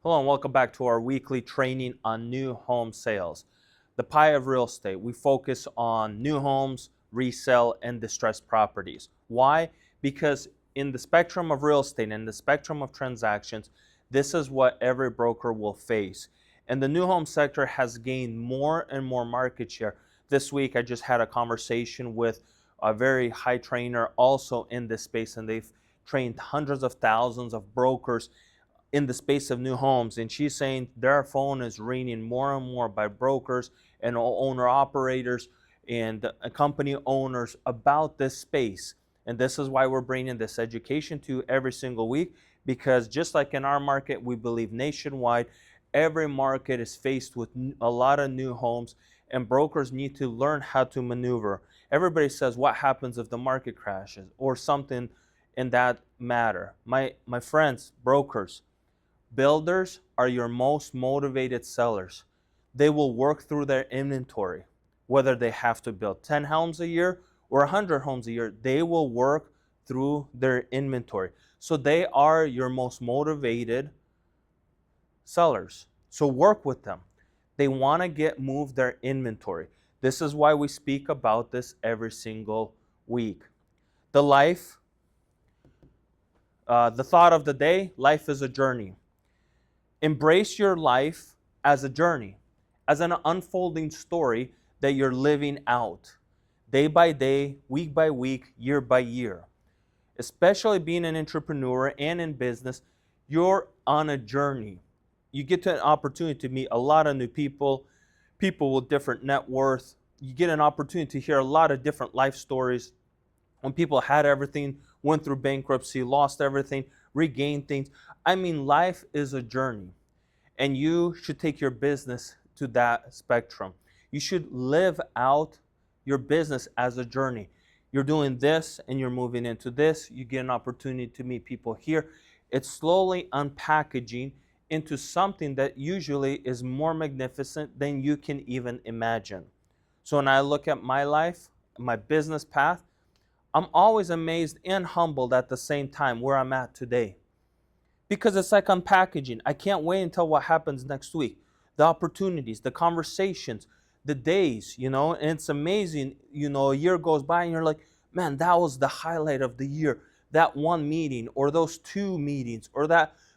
Hello and welcome back to our weekly training on new home sales. The pie of real estate. We focus on new homes, resale, and distressed properties. Why? Because in the spectrum of real estate and the spectrum of transactions, this is what every broker will face. And the new home sector has gained more and more market share. This week I just had a conversation with a very high trainer also in this space, and they've trained hundreds of thousands of brokers in the space of new homes, and she's saying their phone is ringing more and more by brokers and owner operators and company owners about this space. And this is why we're bringing this education to you every single week, because just like in our market, we believe nationwide every market is faced with a lot of new homes, and brokers need to learn how to maneuver. Everybody says, what happens if the market crashes or something in that matter? My friends, brokers, builders are your most motivated sellers. They will work through their inventory. Whether they have to build 10 homes a year or 100 homes a year, they will work through their inventory. So they are your most motivated sellers. So work with them. They want to move their inventory. This is why we speak about this every single week. The thought of the day, life is a journey. Embrace your life as a journey, as an unfolding story that you're living out day by day, week by week, year by year. Especially being an entrepreneur and in business, you're on a journey. You get to an opportunity to meet a lot of new people, people with different net worth. You get an opportunity to hear a lot of different life stories. When people had everything, went through bankruptcy, lost everything, regained things. I mean, life is a journey, and you should take your business to that spectrum. You should live out your business as a journey. You're doing this and you're moving into this. You get an opportunity to meet people here. It's slowly unpackaging into something that usually is more magnificent than you can even imagine. So when I look at my life, my business path, I'm always amazed and humbled at the same time where I'm at today. Because it's like unpackaging. I can't wait until what happens next week. The opportunities, the conversations, the days, and it's amazing. A year goes by and you're like, man, that was the highlight of the year. That one meeting or those two meetings or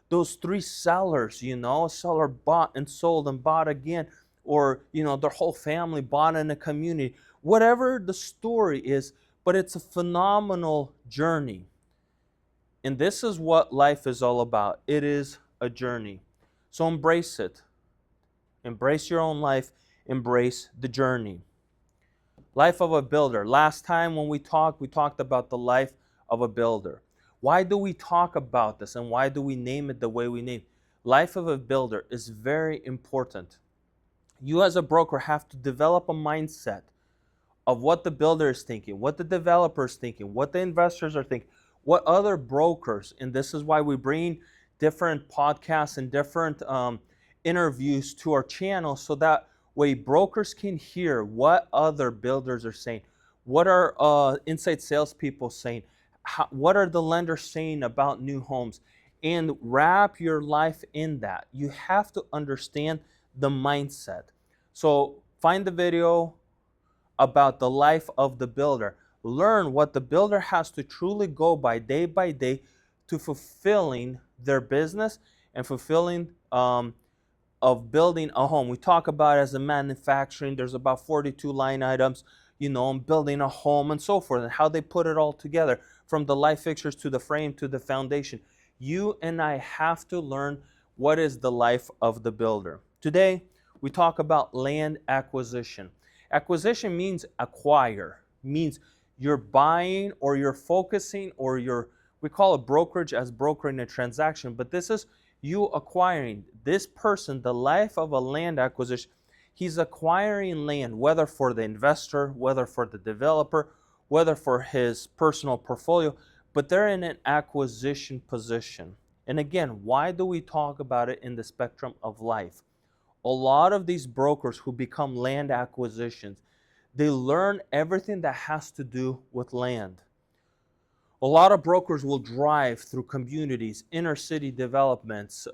those three sellers, a seller bought and sold and bought again, or, their whole family bought in a community. Whatever the story is, but it's a phenomenal journey. And this is what life is all about. It is a journey. So embrace it. Embrace your own life. Embrace the journey. Life of a builder. Last time when we talked about the life of a builder. Why do we talk about this and why do we name it the way we name it? Life of a builder is very important. You as a broker have to develop a mindset of what the builder is thinking, what the developer is thinking, what the investors are thinking, what other brokers, and this is why we bring different podcasts and different interviews to our channel, so that way brokers can hear what other builders are saying, what are inside salespeople saying, what are the lenders saying about new homes, and wrap your life in that. You have to understand the mindset. So find the video about the life of the builder. Learn what the builder has to truly go by day to fulfilling their business and fulfilling of building a home. We talk about it as a manufacturing. There's about 42 line items, building a home and so forth, and how they put it all together, from the light fixtures to the frame to the foundation. You and I have to learn what is the life of the builder. Today, we talk about land acquisition. Acquisition means acquire, means you're buying or you're focusing or we call it brokerage as brokering a transaction, but this is you acquiring. This person, the life of a land acquisition, he's acquiring land, whether for the investor, whether for the developer, whether for his personal portfolio, but they're in an acquisition position. And again, why do we talk about it in the spectrum of life? A lot of these brokers who become land acquisitions, they learn everything that has to do with land. A lot of brokers will drive through communities, inner city developments,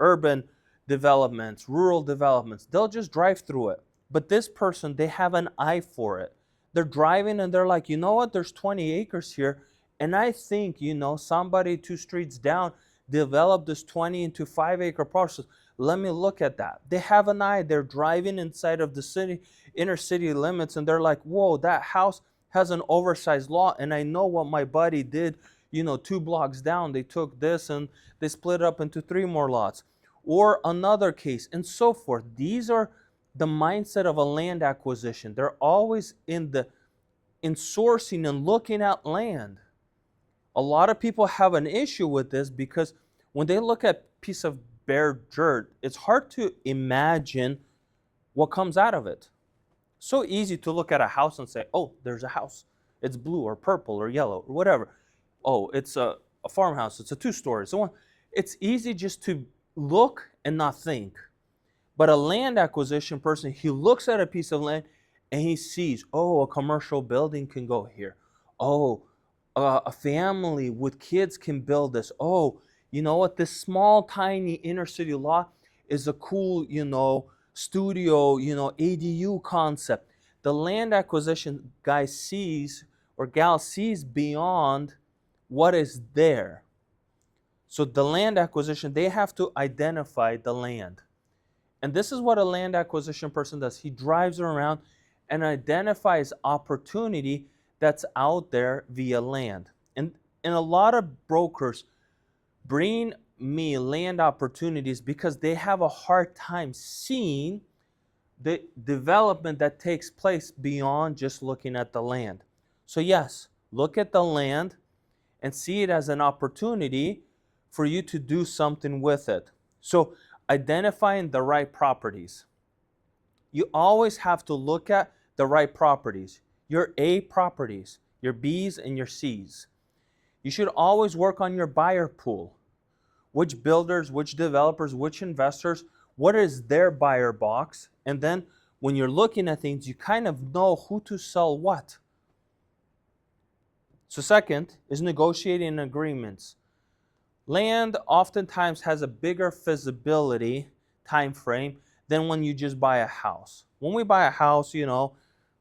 urban developments, rural developments. They'll just drive through it. But this person, they have an eye for it. They're driving and they're like, you know what, there's 20 acres here. And I think, somebody 2 streets down developed this 20 into 5 acre parcels. Let me look at that. They have an eye. They're driving inside of the city, inner city limits, and they're like, whoa, that house has an oversized lot. And I know what my buddy did, 2 blocks down. They took this and they split up into 3 more lots. Or another case, and so forth. These are the mindset of a land acquisition. They're always in sourcing and looking at land. A lot of people have an issue with this because when they look at a piece of bare dirt, it's hard to imagine what comes out of it. So easy to look at a house and say, oh, there's a house. It's blue or purple or yellow or whatever. Oh, it's a farmhouse. It's a 2-story. So it's easy just to look and not think. But a land acquisition person, he looks at a piece of land and he sees, oh, a commercial building can go here. Oh, a family with kids can build this. Oh, you know what? This small, tiny inner city lot is a cool, studio, ADU concept. The land acquisition guy sees or gal sees beyond what is there. So the land acquisition, they have to identify the land. And this is what a land acquisition person does. He drives around and identifies opportunity that's out there via land. And a lot of brokers bring me land opportunities because they have a hard time seeing the development that takes place beyond just looking at the land. So yes, look at the land and see it as an opportunity for you to do something with it. So identifying the right properties. You always have to look at the right properties. Your A properties, your B's and your C's. You should always work on your buyer pool. Which builders, which developers, which investors, what is their buyer box? And then when you're looking at things, you kind of know who to sell what. So second is negotiating agreements. Land oftentimes has a bigger feasibility time frame than when you just buy a house. When we buy a house,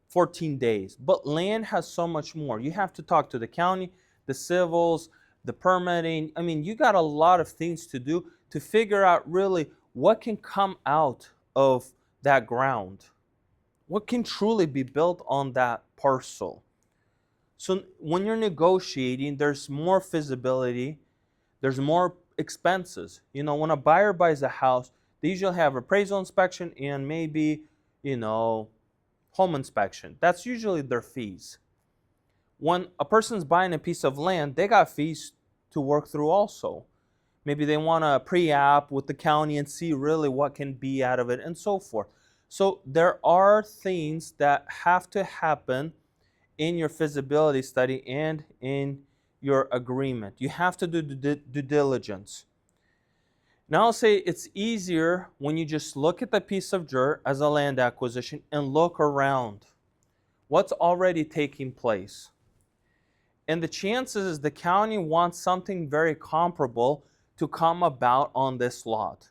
14 days. But land has so much more. You have to talk to the county, the civils, the permitting. I mean, you got a lot of things to do to figure out really what can come out of that ground. What can truly be built on that parcel. So when you're negotiating, there's more feasibility, there's more expenses. When a buyer buys a house, they usually have appraisal inspection and maybe, home inspection. That's usually their fees. When a person's buying a piece of land, they got fees to work through also. Maybe they want to pre-app with the county and see really what can be out of it and so forth. So there are things that have to happen in your feasibility study and in your agreement. You have to do due diligence. Now I'll say it's easier when you just look at the piece of dirt as a land acquisition and look around. What's already taking place? And the chances is the county wants something very comparable to come about on this lot.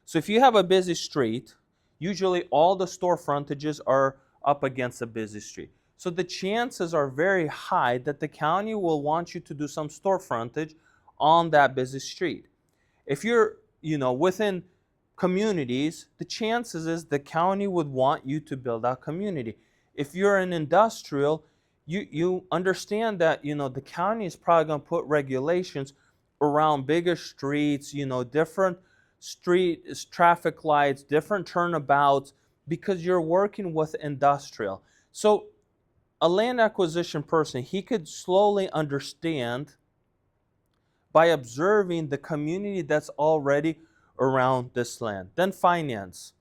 So if you have a busy street, usually all the store frontages are up against a busy street. So the chances are very high that the county will want you to do some store frontage on that busy street. If you're, within communities, the chances is the county would want you to build out community. If you're an industrial, you understand that, the county is probably going to put regulations around bigger streets, different street traffic lights, different turnabouts, because you're working with industrial. So a land acquisition person, he could slowly understand by observing the community that's already around this land. Then finance.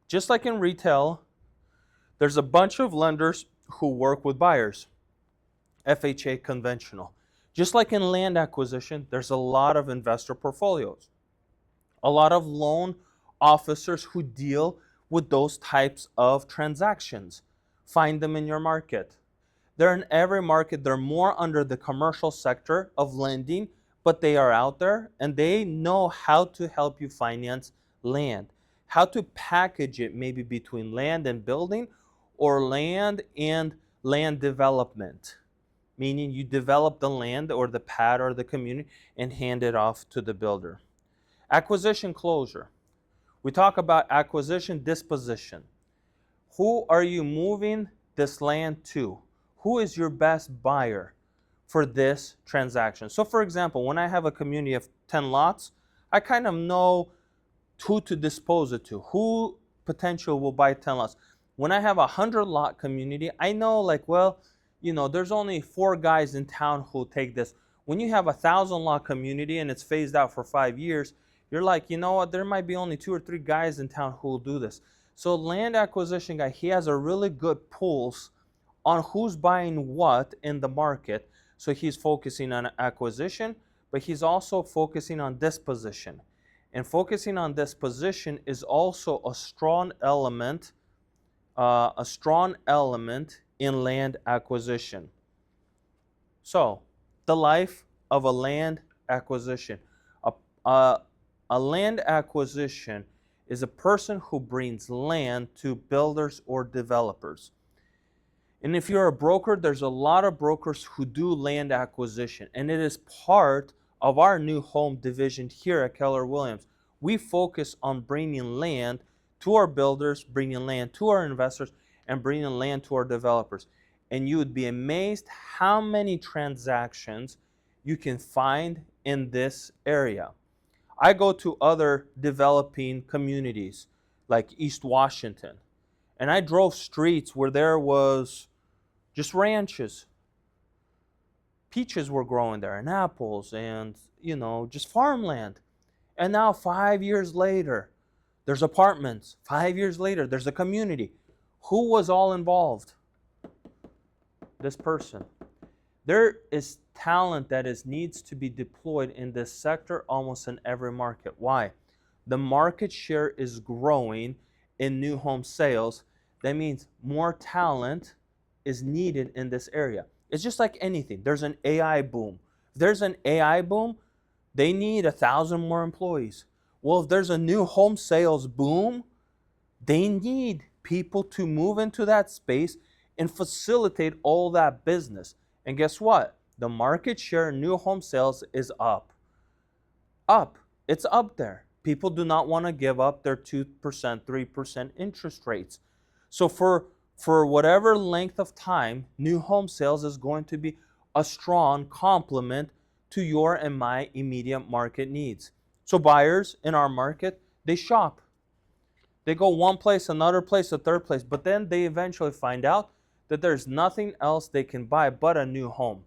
Just like in retail, there's a bunch of lenders who work with buyers. FHA conventional. Just like in land acquisition, there's a lot of investor portfolios. A lot of loan officers who deal with those types of transactions. Find them in your market. They're in every market. They're more under the commercial sector of lending, but they are out there and they know how to help you finance land, how to package it, maybe between land and building or land and land development, meaning you develop the land or the pad or the community and hand it off to the builder. Acquisition closure. We talk about acquisition disposition. Who are you moving this land to? Who is your best buyer for this transaction? So for example, when I have a community of 10 lots, I kind of know who to dispose it to, who potential will buy 10 lots. When I have a 100-lot community, I know like, well, there's only 4 guys in town who'll take this. When you have a 1,000-lot community and it's phased out for 5 years, you're like, you know what, there might be only 2 or 3 guys in town who will do this. So land acquisition guy, he has a really good pulse on who's buying what in the market. So he's focusing on acquisition, but he's also focusing on disposition. And focusing on disposition is also a strong element in land acquisition. So, the life of a land acquisition. A land acquisition is a person who brings land to builders or developers. And if you're a broker, there's a lot of brokers who do land acquisition, and it is part of our new home division here at Keller Williams. We focus on bringing land to our builders, bringing land to our investors, and bringing land to our developers. And you would be amazed how many transactions you can find in this area. I go to other developing communities like East Washington, and I drove streets where there was just ranches. Peaches were growing there and apples and, just farmland. And now 5 years later, there's apartments. 5 years later, there's a community. Who was all involved? This person. There is talent that needs to be deployed in this sector almost in every market. Why? The market share is growing in new home sales. That means more talent is needed in this area. It's just like anything. There's an AI boom. If there's an AI boom, they need 1,000 more employees. Well, if there's a new home sales boom, they need people to move into that space and facilitate all that business. And guess what? The market share in new home sales is up. It's up there. People do not want to give up their 2%, 3% interest rates. So for whatever length of time, new home sales is going to be a strong complement to your and my immediate market needs. So buyers in our market, they shop. They go one place, another place, a third place, but then they eventually find out that there's nothing else they can buy but a new home.